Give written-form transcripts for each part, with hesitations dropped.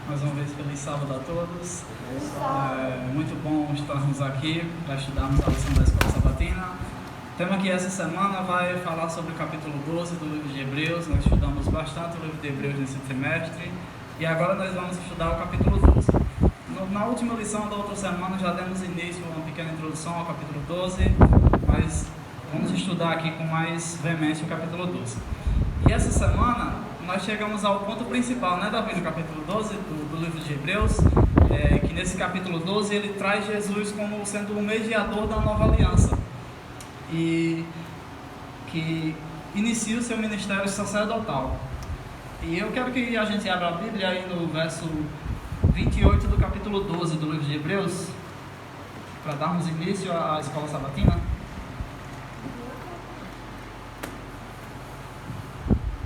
Mais uma vez, feliz sábado a todos. Muito bom estarmos aqui para estudarmos a lição da Escola Sabatina. O tema que essa semana vai falar sobre o capítulo 12 do livro de Hebreus. Nós estudamos bastante o livro de Hebreus nesse trimestre e agora nós vamos estudar o capítulo 12. Na última lição da outra semana já demos início a uma pequena introdução ao capítulo 12, mas vamos estudar aqui com mais veemência o capítulo 12. E essa semana nós chegamos ao ponto principal, né, Davi, no capítulo 12 do livro de Hebreus, que nesse capítulo 12 ele traz Jesus como sendo o mediador da nova aliança e que inicia o seu ministério sacerdotal. E eu quero que a gente abra a Bíblia aí no verso 28 do capítulo 12 do livro de Hebreus, para darmos início à Escola Sabatina.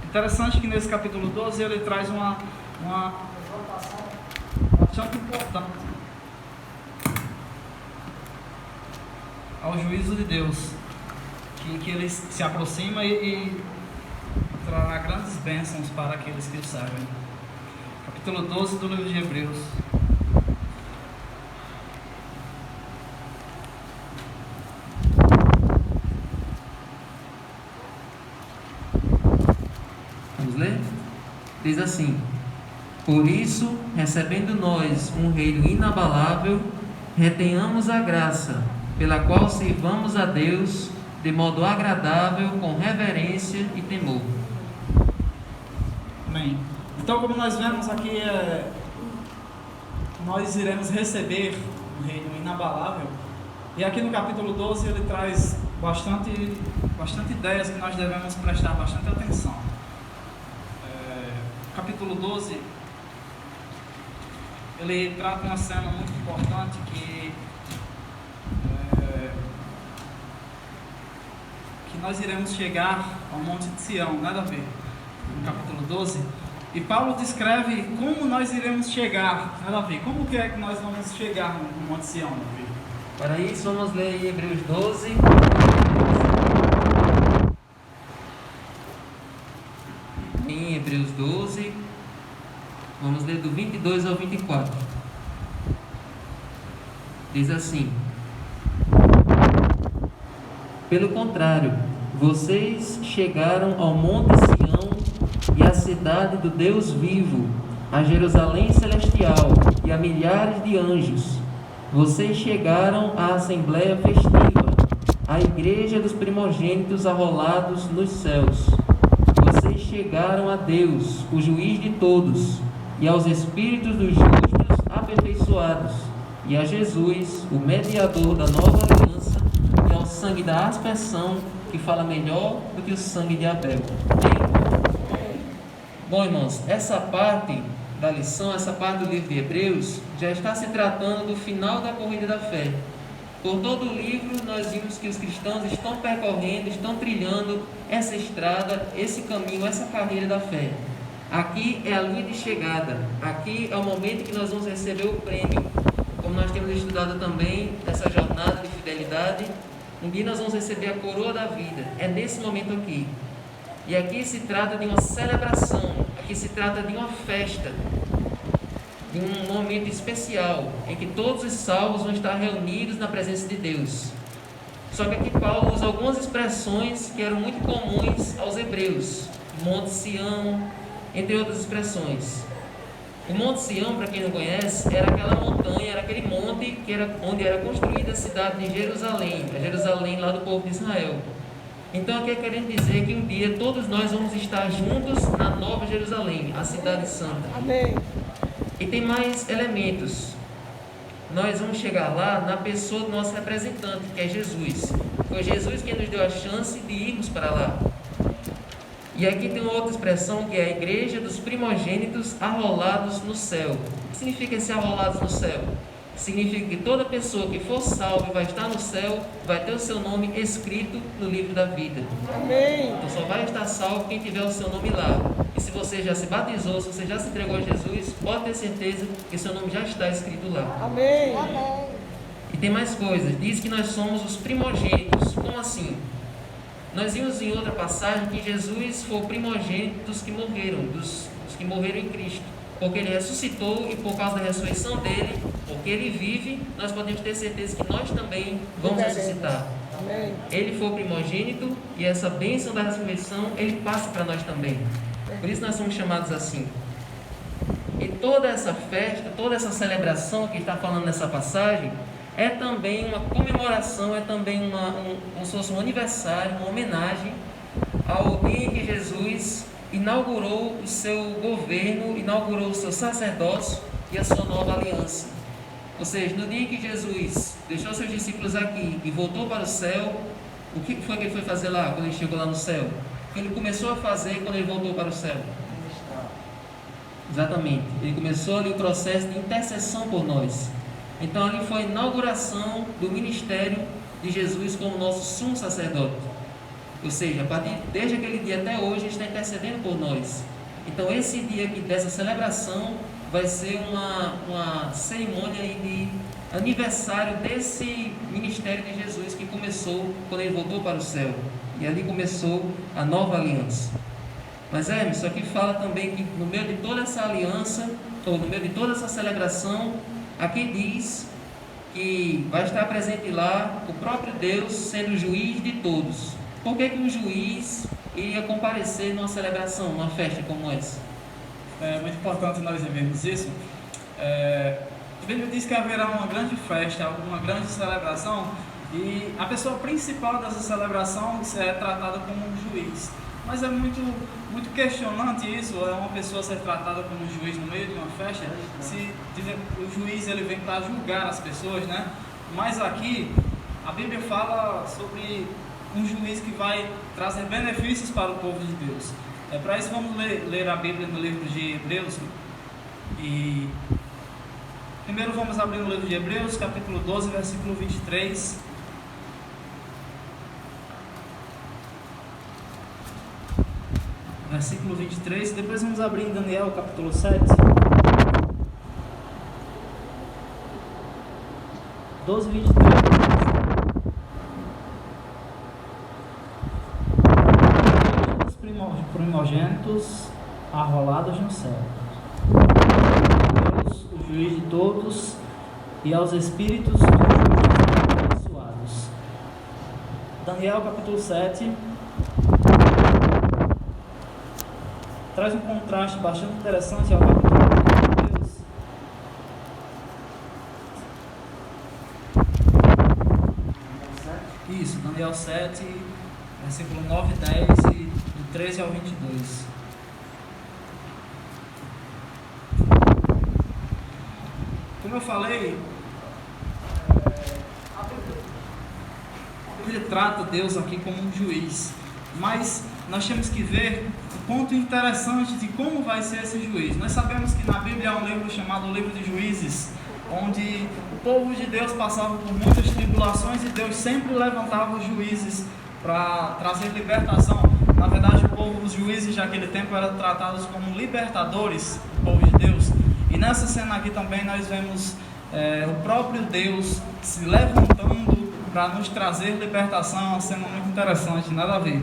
Interessante que nesse capítulo 12 ele traz uma exortação bastante importante ao juízo de Deus, que ele se aproxima e trará grandes bênçãos para aqueles que o servem. Capítulo 12 do livro de Hebreus. Diz assim: por isso, recebendo nós um reino inabalável, retenhamos a graça, pela qual sirvamos a Deus de modo agradável, com reverência e temor. Amém. Então, como nós vemos aqui, nós iremos receber um reino inabalável. E aqui no capítulo 12 ele traz bastante ideias que nós devemos prestar bastante atenção. Capítulo 12, ele trata uma cena muito importante que nós iremos chegar ao Monte de Sião, né, Davi? No capítulo 12. E Paulo descreve como nós iremos chegar, né, Davi? Como que é que nós vamos chegar no Monte de Sião, Davi? Para isso, vamos ler Hebreus 12. Em Hebreus 12, vamos ler do 22 ao 24. Diz assim: pelo contrário, vocês chegaram ao Monte Sião e à cidade do Deus vivo, a Jerusalém celestial e a milhares de anjos. Vocês chegaram à Assembleia festiva, à igreja dos primogênitos arrolados nos céus. Vocês chegaram a Deus, o juiz de todos, e aos espíritos dos justos aperfeiçoados, e a Jesus, o mediador da nova aliança, e ao sangue da aspersão, que fala melhor do que o sangue de Abel. Bom, irmãos, essa parte da lição, essa parte do livro de Hebreus, já está se tratando do final da corrida da fé. Por todo o livro, nós vimos que os cristãos estão percorrendo, estão trilhando essa estrada, esse caminho, essa carreira da fé. Aqui é a linha de chegada, aqui é o momento que nós vamos receber o prêmio. Como nós temos estudado também essa jornada de fidelidade, um dia nós vamos receber a coroa da vida. É nesse momento aqui. E aqui se trata de uma celebração, aqui se trata de uma festa, de um momento especial, em que todos os salvos vão estar reunidos na presença de Deus. Só que aqui Paulo usa algumas expressões que eram muito comuns aos hebreus: Monte Sião, entre outras expressões. O Monte Sião, para quem não conhece, era aquela montanha, era aquele monte onde era construída a cidade de Jerusalém, a Jerusalém lá do povo de Israel. Então aqui é querendo dizer que um dia todos nós vamos estar juntos na Nova Jerusalém, a cidade santa. Amém. E tem mais elementos. Nós vamos chegar lá na pessoa do nosso representante, que é Jesus. Foi Jesus quem nos deu a chance de irmos para lá. E aqui tem uma outra expressão, que é a igreja dos primogênitos arrolados no céu. O que significa esse arrolados no céu? Significa que toda pessoa que for salva e vai estar no céu, vai ter o seu nome escrito no livro da vida. Amém. Então só vai estar salvo quem tiver o seu nome lá. E se você já se batizou, se você já se entregou a Jesus, pode ter certeza que seu nome já está escrito lá. Amém. E tem mais coisas. Diz que nós somos os primogênitos. Como assim? Nós vimos em outra passagem que Jesus foi o primogênito dos que morreram, dos que morreram em Cristo. porque ele ressuscitou e por causa da ressurreição dele, porque ele vive, nós podemos ter certeza que nós também vamos ressuscitar. Amém. Ele foi o primogênito e essa bênção da ressurreição ele passa para nós também. Por isso nós somos chamados assim. E toda essa festa, toda essa celebração que está falando nessa passagem é também uma comemoração, é também como se fosse um aniversário, uma homenagem ao dia em que Jesus inaugurou o seu governo, inaugurou o seu sacerdócio e a sua nova aliança. Ou seja, no dia em que Jesus deixou seus discípulos aqui e voltou para o céu, o que foi que ele foi fazer lá, quando ele chegou lá no céu? O que ele começou a fazer quando ele voltou para o céu? Exatamente, ele começou ali o processo de intercessão por nós. Então ali foi a inauguração do ministério de Jesus como nosso sumo sacerdote. Ou seja, desde aquele dia até hoje, ele está intercedendo por nós. Então esse dia aqui dessa celebração vai ser uma cerimônia de aniversário desse ministério de Jesus que começou quando ele voltou para o céu. E ali começou a nova aliança. Mas isso aqui fala também que no meio de toda essa aliança, ou no meio de toda essa celebração, aqui diz que vai estar presente lá o próprio Deus sendo o juiz de todos. Por que um juiz iria comparecer numa celebração, numa festa como essa? É muito importante nós vermos isso. A Bíblia diz que haverá uma grande festa, uma grande celebração, e a pessoa principal dessa celebração é tratada como um juiz. Mas é muito questionante isso, é uma pessoa ser tratada como um juiz no meio de uma festa, se o juiz ele vem para julgar as pessoas, né? Mas aqui a Bíblia fala sobre um juiz que vai trazer benefícios para o povo de Deus. Para isso vamos ler a Bíblia no livro de Hebreus. E primeiro vamos abrir o livro de Hebreus, capítulo 12, versículo 23. Versículo 23, depois vamos abrir em Daniel, capítulo 7. 12, 23. Os primogênitos arrolados no céu. Deus, o juiz de todos, e aos espíritos abençoados. Daniel, capítulo 7. Traz um contraste bastante interessante ao capítulo de Hebreus. Isso, Daniel 7, versículo 9 e 10 e do 13 ao 22. Como eu falei, a Bíblia trata Deus aqui como um juiz, mas nós temos que ver o ponto interessante de como vai ser esse juiz. Nós sabemos que na Bíblia há um livro chamado Livro de Juízes, onde o povo de Deus passava por muitas tribulações e Deus sempre levantava os juízes para trazer libertação. Na verdade, os juízes daquele tempo eram tratados como libertadores do povo de Deus. E nessa cena aqui também nós vemos o próprio Deus se levantando para nos trazer libertação. Uma cena muito interessante, nada a ver.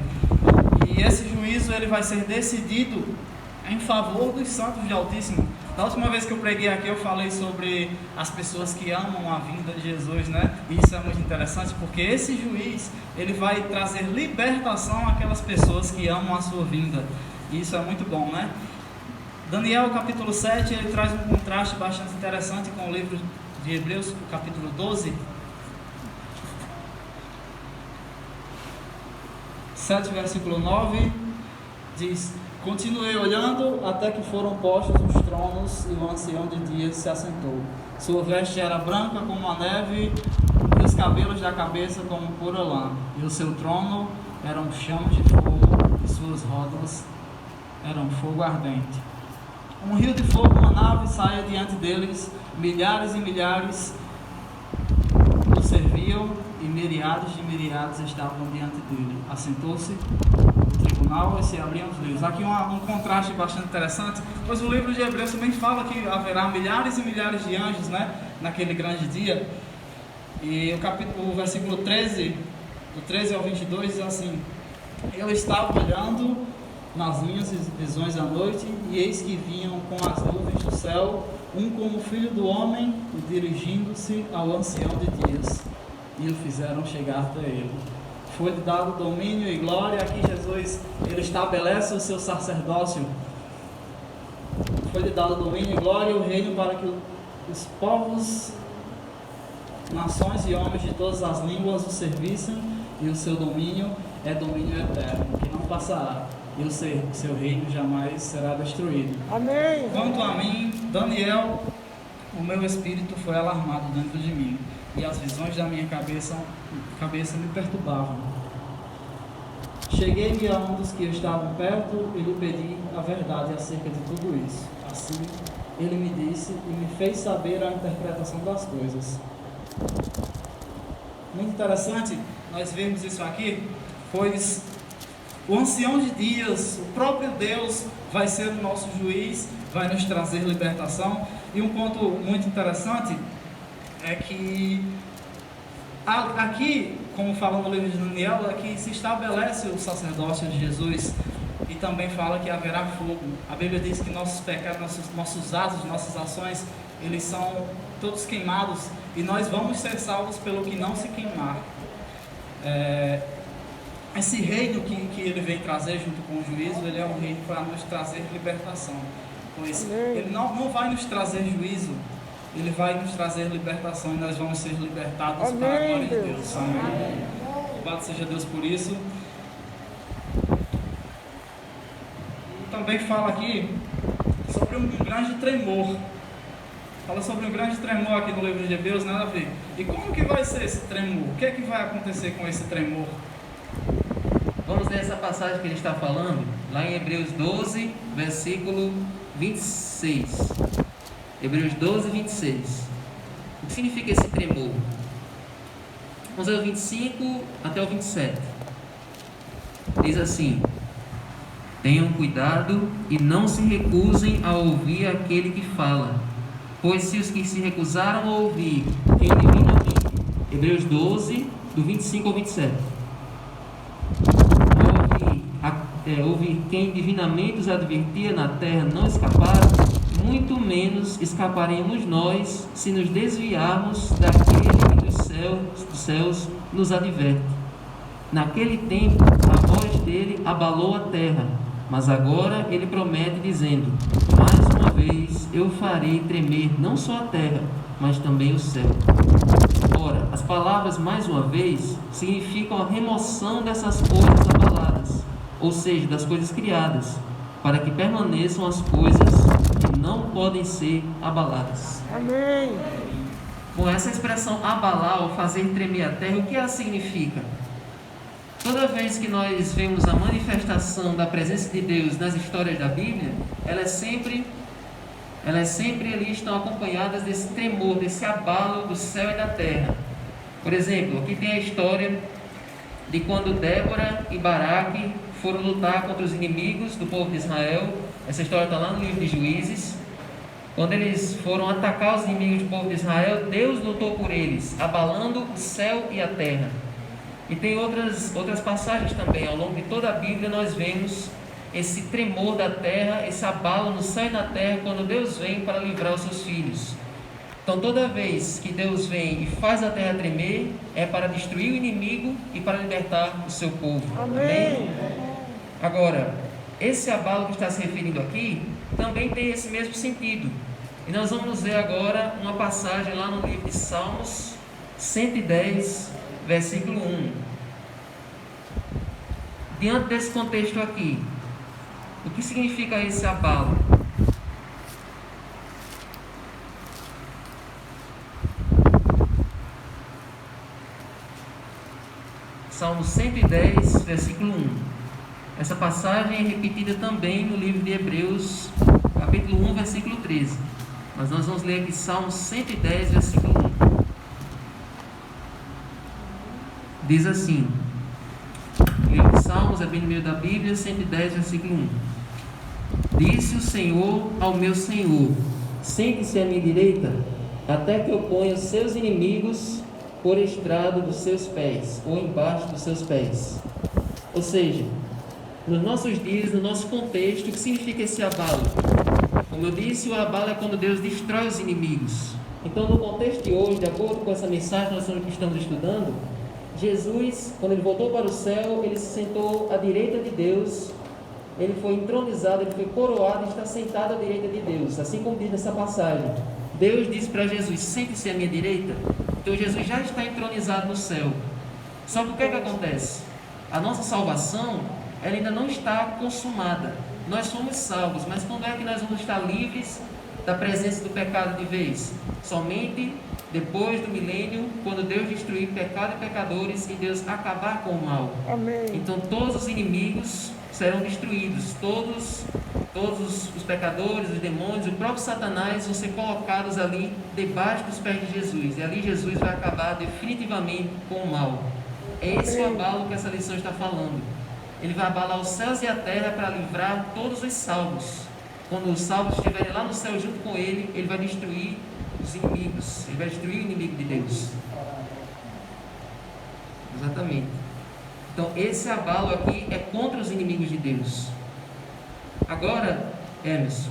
E esse juízo ele vai ser decidido em favor dos santos de Altíssimo. Da última vez que eu preguei aqui, eu falei sobre as pessoas que amam a vinda de Jesus, né? E isso é muito interessante, porque esse juiz, ele vai trazer libertação àquelas pessoas que amam a sua vinda. E isso é muito bom, né? Daniel, capítulo 7, ele traz um contraste bastante interessante com o livro de Hebreus, capítulo 12. 7, versículo 9, diz: continuei olhando até que foram postos os tronos e o ancião de dias se assentou. Sua veste era branca como a neve e os cabelos da cabeça como pura lã. E o seu trono era um chama de fogo e suas rodas eram fogo ardente. Um rio de fogo, uma nave saia diante deles, milhares e milhares o serviam e miriados de miriados estavam diante dele. Assentou-se o tribunal e se abriam os livros. Aqui um contraste bastante interessante, pois o livro de Hebreus também fala que haverá milhares e milhares de anjos, né, naquele grande dia. E o versículo 13, do 13 ao 22, diz assim: eu estava olhando nas minhas visões à noite, e eis que vinham com as nuvens do céu, um como filho do homem, dirigindo-se ao ancião de dias, e o fizeram chegar até ele. Foi-lhe dado domínio e glória. Aqui Jesus, ele estabelece o seu sacerdócio. Foi-lhe dado domínio e glória e o reino para que os povos, nações e homens de todas as línguas o servissem, e o seu domínio é domínio eterno, que não passará, e o seu reino jamais será destruído. Amém. Quanto a mim, Daniel, o meu espírito foi alarmado dentro de mim, e as visões da minha cabeça me perturbavam. Cheguei-me a um dos que estavam perto e lhe pedi a verdade acerca de tudo isso. Assim, ele me disse e me fez saber a interpretação das coisas. Muito interessante nós vemos isso aqui, pois o ancião de dias, o próprio Deus, vai ser o nosso juiz, vai nos trazer libertação. E um ponto muito interessante é que aqui, como fala no livro de Daniel, aqui se estabelece o sacerdócio de Jesus, e também fala que haverá fogo. A Bíblia diz que nossos pecados, nossos atos, nossas ações, eles são todos queimados, e nós vamos ser salvos pelo que não se queimar. Esse reino que ele vem trazer junto com o juízo, ele é um reino para nos trazer libertação, pois ele não vai nos trazer juízo, ele vai nos trazer libertação, e nós vamos ser libertados para a glória de Deus. Amém. Louvado seja Deus por isso. E também fala aqui sobre um grande tremor. Fala sobre um grande tremor aqui no livro de Hebreus, nada a ver. E como que vai ser esse tremor? O que é que vai acontecer com esse tremor? Vamos ler essa passagem que ele está falando, lá em Hebreus 12, versículo 26. Hebreus 12, 26. O que significa esse tremor? Vamos ler o 25 até o 27. Diz assim: tenham cuidado e não se recusem a ouvir aquele que fala, pois se os que se recusaram a ouvir quem divinamente... Hebreus 12, do 25 ao 27. Ouvir quem divinamente os advertia na terra não escaparam, muito menos escaparemos nós se nos desviarmos daquele que dos céus nos adverte. Naquele tempo a voz dele abalou a terra, mas agora ele promete dizendo: mais uma vez eu farei tremer não só a terra, mas também o céu. Ora, as palavras mais uma vez significam a remoção dessas coisas abaladas, ou seja, das coisas criadas, para que permaneçam as coisas que não podem ser abaladas. Amém. Bom, essa expressão abalar ou fazer tremer a terra, o que ela significa? Toda vez que nós vemos a manifestação da presença de Deus nas histórias da Bíblia, elas sempre ali estão acompanhadas desse tremor, desse abalo do céu e da terra. Por exemplo, aqui tem a história de quando Débora e Baraque foram lutar contra os inimigos do povo de Israel. Essa história está lá no livro de Juízes. Quando eles foram atacar os inimigos do povo de Israel, Deus lutou por eles, abalando o céu e a terra. E tem outras passagens também. Ao longo de toda a Bíblia nós vemos esse tremor da terra, esse abalo no céu e na terra, quando Deus vem para livrar os seus filhos. Então toda vez que Deus vem e faz a terra tremer, é para destruir o inimigo e para libertar o seu povo. Amém? Agora, esse abalo que está se referindo aqui, também tem esse mesmo sentido. E nós vamos ver agora uma passagem lá no livro de Salmos 110, versículo 1. Diante desse contexto aqui, o que significa esse abalo? Salmo 110, versículo 1. Essa passagem é repetida também no livro de Hebreus, capítulo 1, versículo 13. Mas nós vamos ler aqui Salmo 110, versículo 1. Diz assim: o livro de Salmos é bem no meio da Bíblia, 110, versículo 1. Disse o Senhor ao meu Senhor: sente-se à minha direita, até que eu ponha os seus inimigos por estrado dos seus pés, ou embaixo dos seus pés. Ou seja, nos nossos dias, no nosso contexto, o que significa esse abalo? Como eu disse, o abalo é quando Deus destrói os inimigos. Então, no contexto de hoje, de acordo com essa mensagem que nós estamos estudando, Jesus, quando ele voltou para o céu, ele se sentou à direita de Deus, ele foi entronizado, ele foi coroado e está sentado à direita de Deus, assim como diz nessa passagem. Deus disse para Jesus: sente-se à minha direita. Então Jesus já está entronizado no céu. Só que o que é que acontece? A nossa salvação, ela ainda não está consumada. Nós somos salvos, mas quando é que nós vamos estar livres da presença do pecado de vez? Somente depois do milênio, quando Deus destruir pecado e pecadores e Deus acabar com o mal. Amém. Então todos os inimigos serão destruídos, todos os pecadores, os demônios, o próprio Satanás vão ser colocados ali debaixo dos pés de Jesus, e ali Jesus vai acabar definitivamente com o mal. É esse o abalo que essa lição está falando. Ele vai abalar os céus e a terra para livrar todos os salvos. Quando os salvos estiverem lá no céu junto com ele, ele vai destruir os inimigos, ele vai destruir o inimigo de Deus. Exatamente. Então esse abalo aqui é contra os inimigos de Deus. Agora, Emerson,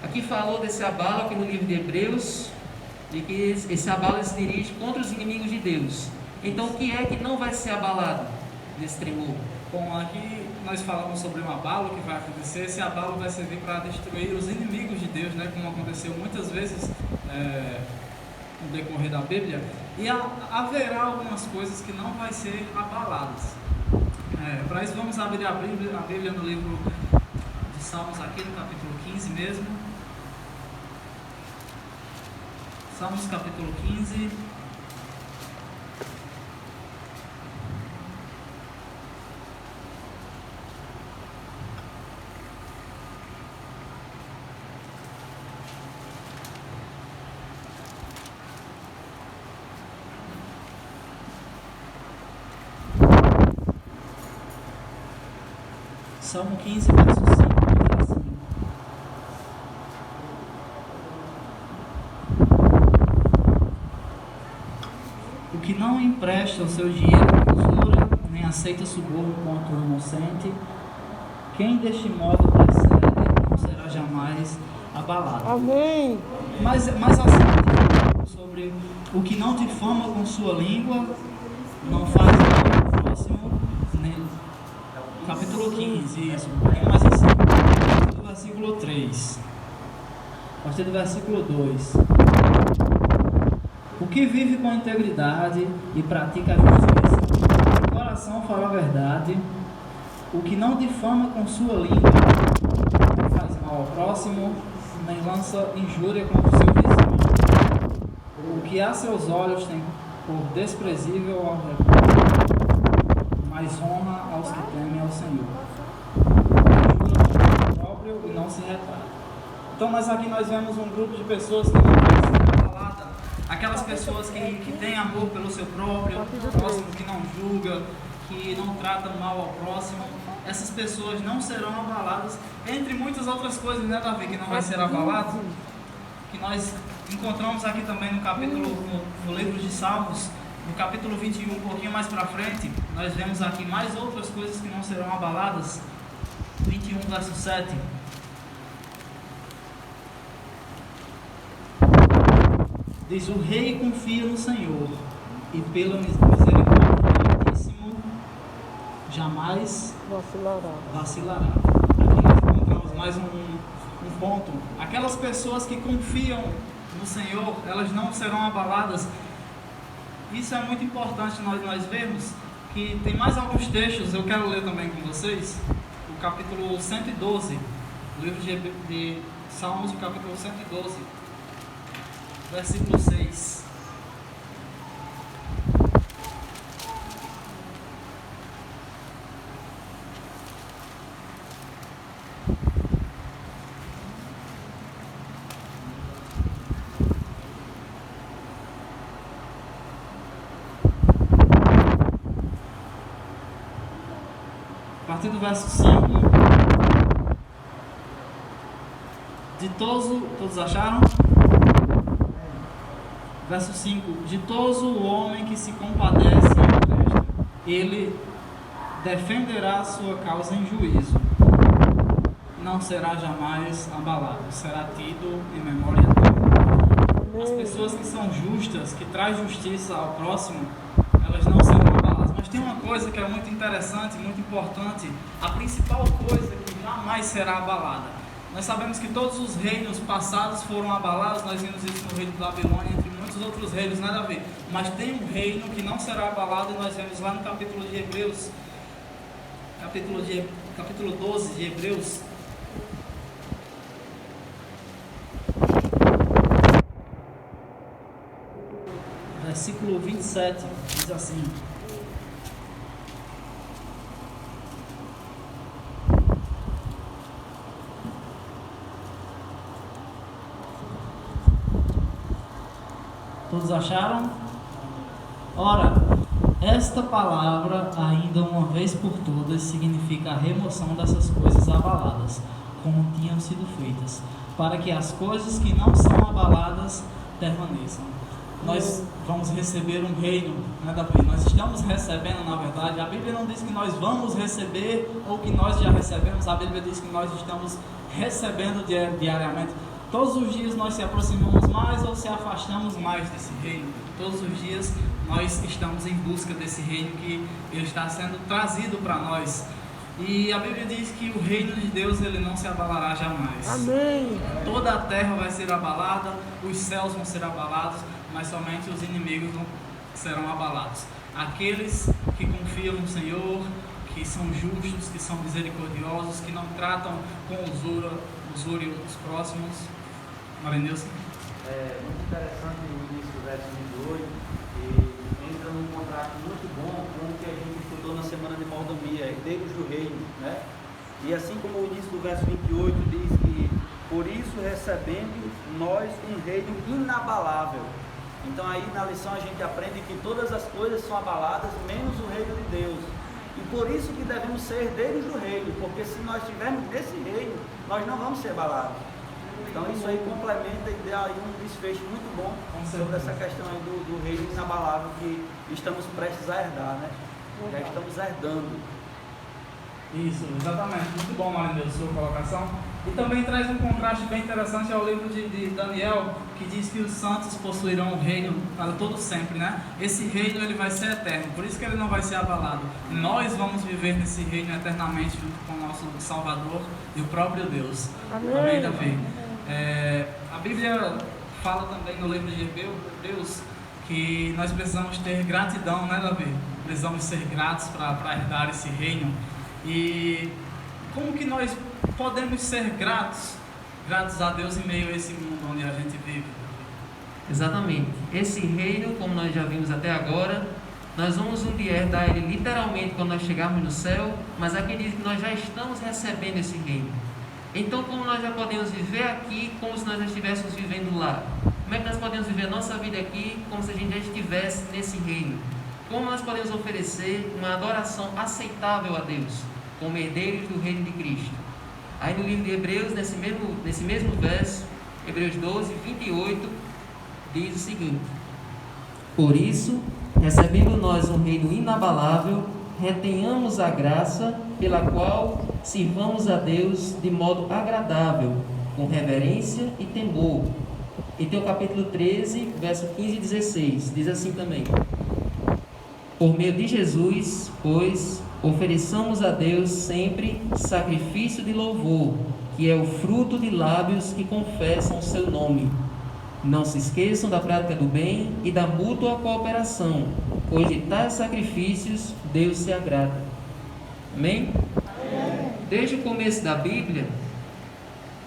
aqui falou desse abalo aqui no livro de Hebreus, de que esse abalo se dirige contra os inimigos de Deus. Então o que é que não vai ser abalado nesse tremor? Bom, aqui nós falamos sobre um abalo que vai acontecer. Esse abalo vai servir para destruir os inimigos de Deus, né? Como aconteceu muitas vezes no decorrer da Bíblia. E haverá algumas coisas que não vai ser abaladas. Para isso vamos abrir a Bíblia no livro de Salmos, aqui no capítulo 15 mesmo. Salmos capítulo 15. Salmo 15, verso 5, diz assim: o que não empresta o seu dinheiro com usura, nem aceita suborno contra o inocente, quem deste modo procede não será jamais abalado. Amém. Mas assim, sobre o que não difama com sua língua, não faz mal ao próximo, nem... Capítulo 15, isso, um pouquinho mais assim. A partir do versículo 3. A partir do versículo 2. O que vive com integridade e pratica a justiça, o coração fala a verdade, o que não difama com sua língua, não faz mal ao próximo, nem lança injúria contra o seu vizinho. O que a seus olhos tem por desprezível ao recurso, mas honra aos que temem ao Senhor. Jura no próprio e não se retrata. Então nós vemos um grupo de pessoas que não querem ser abaladas. Aquelas pessoas que têm amor pelo seu próprio próximo, que não julga, que não trata mal ao próximo. Essas pessoas não serão abaladas, entre muitas outras coisas, né, Davi, que não vai ser abalado. Que nós encontramos aqui também no capítulo, no livro de Salmos, no capítulo 21, um pouquinho mais para frente, nós vemos aqui mais outras coisas que não serão abaladas. 21, verso 7. Diz: o rei confia no Senhor, e pela misericórdia do Altíssimo jamais vacilará. Aqui nós encontramos mais um ponto. Aquelas pessoas que confiam no Senhor, elas não serão abaladas. Isso é muito importante nós vermos, que tem mais alguns textos, eu quero ler também com vocês, o capítulo 112, o livro de Salmos, o capítulo 112, versículo 6. A partir do verso 5, todos acharam? Verso 5: ditoso o homem que se compadece e empresta, ele defenderá a sua causa em juízo, não será jamais abalado, será tido em memória eterna. As pessoas que são justas, que trazem justiça ao próximo, elas não serão abaladas. Mas tem uma coisa que é muito interessante, muito importante, a principal coisa que jamais será abalada. Nós sabemos que todos os reinos passados foram abalados, nós vimos isso no reino da Babilônia, entre muitos outros reinos, nada a ver. Mas tem um reino que não será abalado, e nós vemos lá no capítulo de Hebreus, capítulo 12 de Hebreus, versículo 27, diz assim: todos acharam? Ora, esta palavra, ainda uma vez por todas, significa a remoção dessas coisas abaladas, como tinham sido feitas, para que as coisas que não são abaladas permaneçam. Nós vamos receber um reino, né, Davi? Nós estamos recebendo, na verdade. A Bíblia não diz que nós vamos receber ou que nós já recebemos. A Bíblia diz que nós estamos recebendo diariamente. Todos os dias nós se aproximamos mais ou se afastamos mais desse reino. Todos os dias nós estamos em busca desse reino que ele está sendo trazido para nós. E a Bíblia diz que o reino de Deus ele não se abalará jamais. Amém. Toda a terra vai ser abalada, os céus vão ser abalados, mas somente os inimigos serão abalados. Aqueles que confiam no Senhor, que são justos, que são misericordiosos, que não tratam com usura os próximos. Marinilson. É muito interessante o início do verso 28, e entra num contraste muito bom com o que a gente estudou na semana de mordomia, herdeiros do reino, né? E assim como o início do verso 28 diz que por isso recebendo nós um reino inabalável. Então aí na lição a gente aprende que todas as coisas são abaladas, menos o reino de Deus. E por isso que devemos ser herdeiros do reino, porque se nós estivermos nesse reino, nós não vamos ser abalados. Então isso aí complementa e dá aí um desfecho muito bom sobre essa questão aí do reino inabalável que estamos prestes a herdar, né? Já estamos herdando. Isso, exatamente. Muito bom, Marinho, sua colocação. E também traz um contraste bem interessante ao livro de Daniel, que diz que os santos possuirão o reino para todo sempre, né? Esse reino ele vai ser eterno, por isso que ele não vai ser abalado. Nós vamos viver nesse reino eternamente junto com o nosso Salvador e o próprio Deus. Amém, Davi? A Bíblia fala também no livro de Hebreus que nós precisamos ter gratidão, né, Davi? Precisamos ser gratos para herdar esse reino. E como que nós podemos ser gratos a Deus em meio a esse mundo onde a gente vive? Exatamente. Esse reino, como nós já vimos até agora, nós vamos um dia herdar ele literalmente quando nós chegarmos no céu, mas aqui diz que nós já estamos recebendo esse reino. Então, como nós já podemos viver aqui como se nós já estivéssemos vivendo lá? Como é que nós podemos viver a nossa vida aqui como se a gente já estivesse nesse reino? Como nós podemos oferecer uma adoração aceitável a Deus, como herdeiros do reino de Cristo? Aí no livro de Hebreus, nesse mesmo verso, Hebreus 12, 28, diz o seguinte: por isso, recebendo nós um reino inabalável, retenhamos a graça pela qual sirvamos a Deus de modo agradável, com reverência e temor. E tem o capítulo 13, verso 15 e 16, diz assim também: por meio de Jesus, pois, ofereçamos a Deus sempre sacrifício de louvor, que é o fruto de lábios que confessam o seu nome. Não se esqueçam da prática do bem e da mútua cooperação, pois de tais sacrifícios Deus se agrada. Amém? Desde o começo da Bíblia,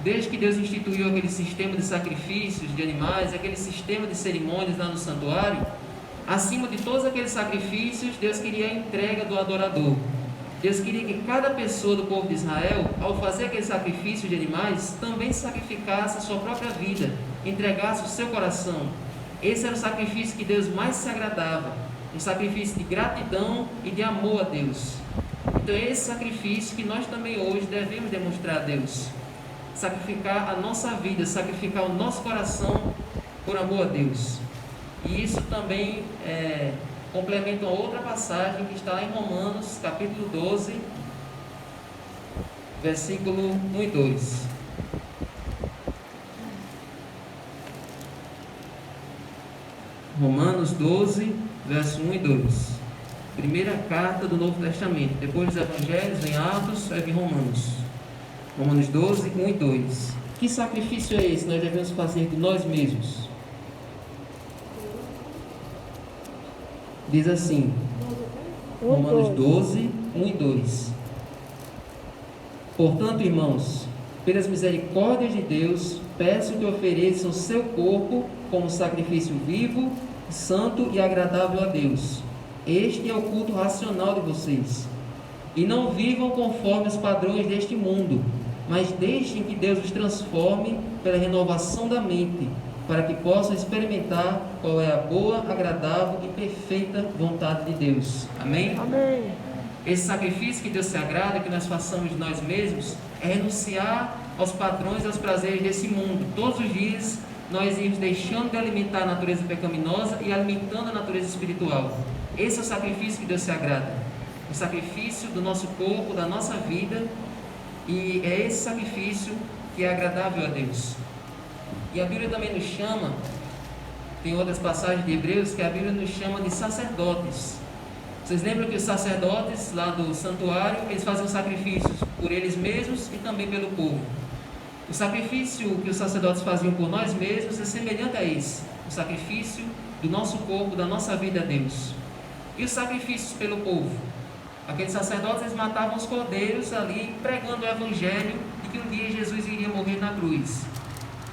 desde que Deus instituiu aquele sistema de sacrifícios de animais, aquele sistema de cerimônias lá no santuário, acima de todos aqueles sacrifícios, Deus queria a entrega do adorador. Deus queria que cada pessoa do povo de Israel, ao fazer aquele sacrifício de animais, também sacrificasse a sua própria vida, entregasse o seu coração. Esse era o sacrifício que Deus mais se agradava, um sacrifício de gratidão e de amor a Deus. Então é esse sacrifício que nós também hoje devemos demonstrar a Deus. Sacrificar a nossa vida, sacrificar o nosso coração por amor a Deus. E isso também complementam a outra passagem que está lá em Romanos, capítulo 12, versículo 1 e 2. Romanos 12, verso 1 e 2. Primeira carta do Novo Testamento. Depois dos Evangelhos, vem Atos, aí vem Romanos. Romanos 12, 1 e 2. Que sacrifício é esse que nós devemos fazer de nós mesmos? Diz assim, Romanos 12, 1 e 2. Portanto, irmãos, pelas misericórdias de Deus, peço que ofereçam o seu corpo como sacrifício vivo, santo e agradável a Deus. Este é o culto racional de vocês. E não vivam conforme os padrões deste mundo, mas deixem que Deus os transforme pela renovação da mente, para que possam experimentar qual é a boa, agradável e perfeita vontade de Deus. Amém? Amém. Esse sacrifício que Deus se agrada, que nós façamos de nós mesmos, é renunciar aos padrões e aos prazeres desse mundo. Todos os dias nós irmos deixando de alimentar a natureza pecaminosa e alimentando a natureza espiritual. Esse é o sacrifício que Deus se agrada. O sacrifício do nosso corpo, da nossa vida, e é esse sacrifício que é agradável a Deus. E a Bíblia também nos chama, tem outras passagens de Hebreus que a Bíblia nos chama de sacerdotes. Vocês lembram que os sacerdotes lá do santuário, eles faziam sacrifícios por eles mesmos e também pelo povo. O sacrifício que os sacerdotes faziam por nós mesmos é semelhante a esse, o sacrifício do nosso corpo, da nossa vida a Deus. E os sacrifícios pelo povo? Aqueles sacerdotes, eles matavam os cordeiros ali, pregando o evangelho de que um dia Jesus iria morrer na cruz.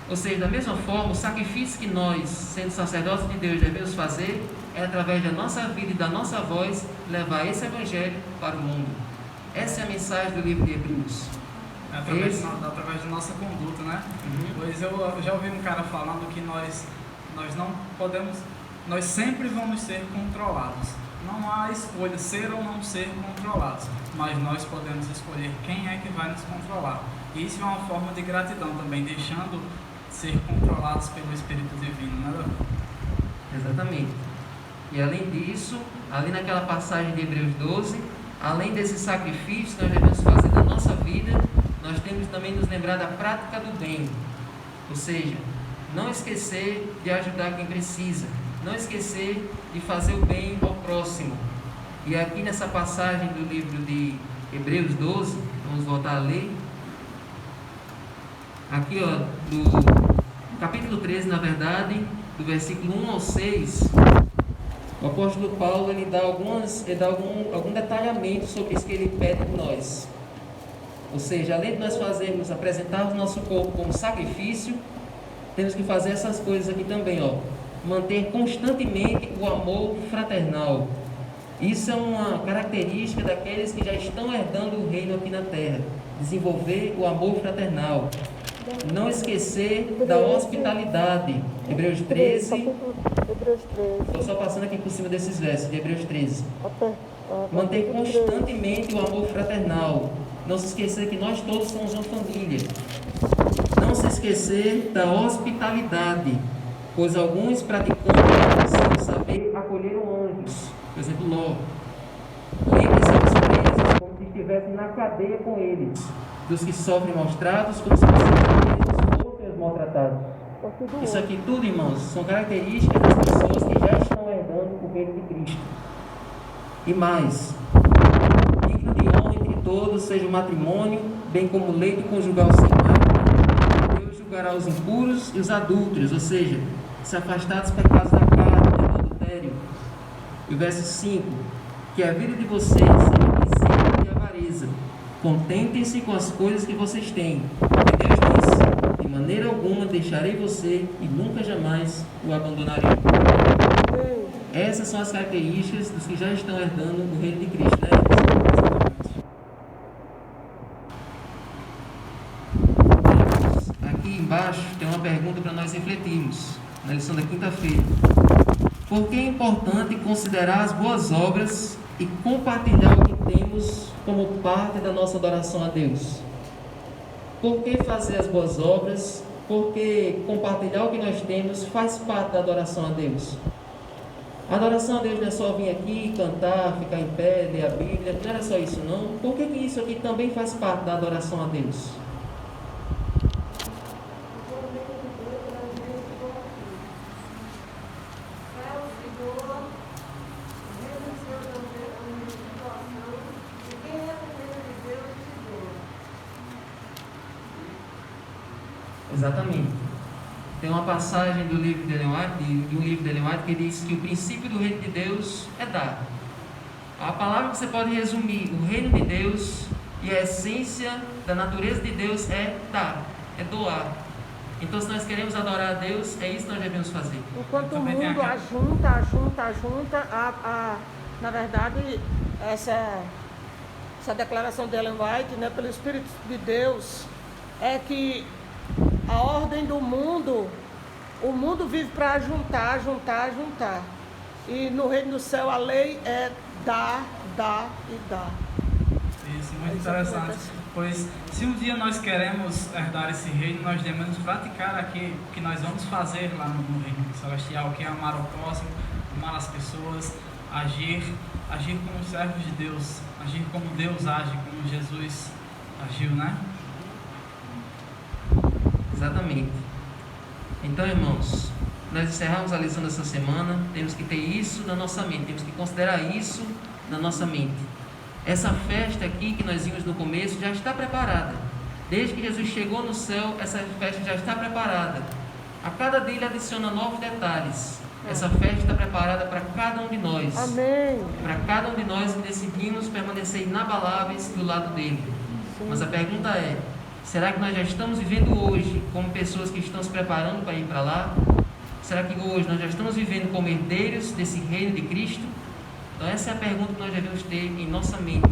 Ou seja, da mesma forma, o sacrifício que nós, sendo sacerdotes de Deus, devemos fazer é através da nossa vida e da nossa voz levar esse evangelho para o mundo. Essa é a mensagem do livro de Hebreus. Através da nossa conduta, né? Pois eu já ouvi um cara falando que nós não podemos, nós sempre vamos ser controlados. Não há escolha ser ou não ser controlados, mas nós podemos escolher quem é que vai nos controlar. E isso é uma forma de gratidão também, deixando ser controlados pelo Espírito Divino, né? Exatamente. E além disso, ali naquela passagem de Hebreus 12, além desse sacrifício que nós devemos fazer na nossa vida, nós temos também nos lembrar da prática do bem. Ou seja, não esquecer de ajudar quem precisa, não esquecer de fazer o bem ao próximo. E aqui nessa passagem do livro de Hebreus 12, vamos voltar a ler. Aqui, ó, do capítulo 13, na verdade, do versículo 1 ao 6, o apóstolo Paulo ele dá algum detalhamento sobre isso que ele pede de nós. Ou seja, além de nós apresentarmos nosso corpo como sacrifício, temos que fazer essas coisas aqui também, ó. Manter constantemente o amor fraternal. Isso é uma característica daqueles que já estão herdando o reino aqui na terra. Desenvolver o amor fraternal. Não esquecer da hospitalidade. Hebreus 13. Estou só passando aqui por cima desses versos de Hebreus 13. Manter constantemente o amor fraternal. Não se esquecer que nós todos somos uma família. Não se esquecer da hospitalidade, pois alguns praticantes sem saber acolheram anjos. Por exemplo, Ló. Lembre-se dos presos como se estivessem na cadeia com eles, dos que sofrem maus tratos como se os presos fossem os maltratados. Isso aqui tudo, irmãos, são características das pessoas que já estão herdando o reino de Cristo. E mais, digno de honra entre todos seja o matrimônio, bem como o leito conjugal sem mácula. Deus julgará os impuros e os adúlteros, ou seja, se afastar dos pecados da carne, do adultério. E o verso 5, que a vida de vocês seja isenta de avareza. Contentem-se com as coisas que vocês têm. E Deus disse: de maneira alguma deixarei você e nunca jamais o abandonarei. Essas são as características dos que já estão herdando o reino de Cristo, né? Aqui embaixo tem uma pergunta para nós refletirmos na lição da quinta-feira. Por que é importante considerar as boas obras e compartilhar o que temos como parte da nossa adoração a Deus? Por que fazer as boas obras? Porque compartilhar o que nós temos faz parte da adoração a Deus. A adoração a Deus não é só vir aqui, cantar, ficar em pé, ler a Bíblia, não era só isso não. Por que isso aqui também faz parte da adoração a Deus? Exatamente. Tem uma passagem do livro de Ellen White, que diz que o princípio do reino de Deus é dar. A palavra que você pode resumir o reino de Deus e a essência da natureza de Deus é dar, é doar. Então, se nós queremos adorar a Deus, é isso que nós devemos fazer. Enquanto o mundo ajunta, na verdade, essa declaração de Ellen White, né, pelo Espírito de Deus, é que a ordem do mundo, o mundo vive para juntar. E no reino do céu a lei é dar e dar. Isso, muito interessante. Pois se um dia nós queremos herdar esse reino, nós devemos praticar aqui o que nós vamos fazer lá no reino celestial, que é amar ao próximo, amar as pessoas, agir como servos de Deus, agir como Deus age, como Jesus agiu, né? Exatamente. Então, irmãos, nós encerramos a lição dessa semana. Temos que ter isso na nossa mente, temos que considerar isso na nossa mente. Essa festa aqui que nós vimos no começo já está preparada. Desde que Jesus chegou no céu, essa festa já está preparada. A cada dia ele adiciona novos detalhes. Essa festa está preparada para cada um de nós. Amém. Para cada um de nós que decidimos permanecer inabaláveis do lado dele. Sim. Mas a pergunta é: será que nós já estamos vivendo hoje como pessoas que estão se preparando para ir para lá? Será que hoje nós já estamos vivendo como herdeiros desse reino de Cristo? Então essa é a pergunta que nós devemos ter em nossa mente.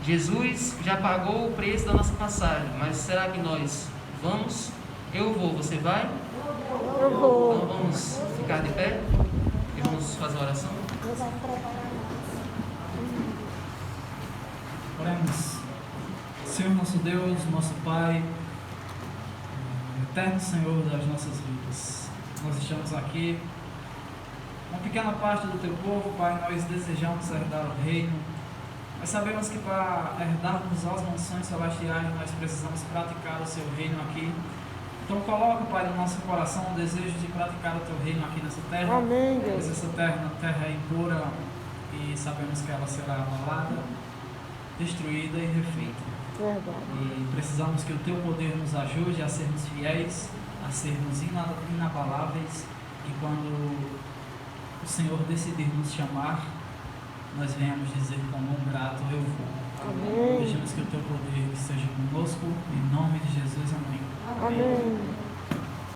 Jesus já pagou o preço da nossa passagem, mas será que nós vamos? Eu vou, você vai? Eu vou. Então vamos ficar de pé e vamos fazer uma oração. Oremos. Senhor nosso Deus, nosso Pai, eterno Senhor das nossas vidas, nós estamos aqui, uma pequena parte do Teu povo, Pai, nós desejamos herdar o reino, nós sabemos que para herdarmos as mansões celestiais, nós precisamos praticar o Seu reino aqui. Então coloca, Pai, no nosso coração o desejo de praticar o Teu reino aqui nessa terra. Amém, Deus. Pois essa terra é impura e sabemos que ela será abalada, destruída e refeita. Verdade. E precisamos que o Teu poder nos ajude a sermos fiéis, a sermos inabaláveis, e quando o Senhor decidir nos chamar, nós venhamos dizer com mão grato: eu vou. Amém. Pedimos que o Teu poder esteja conosco, em nome de Jesus, amém. Amém.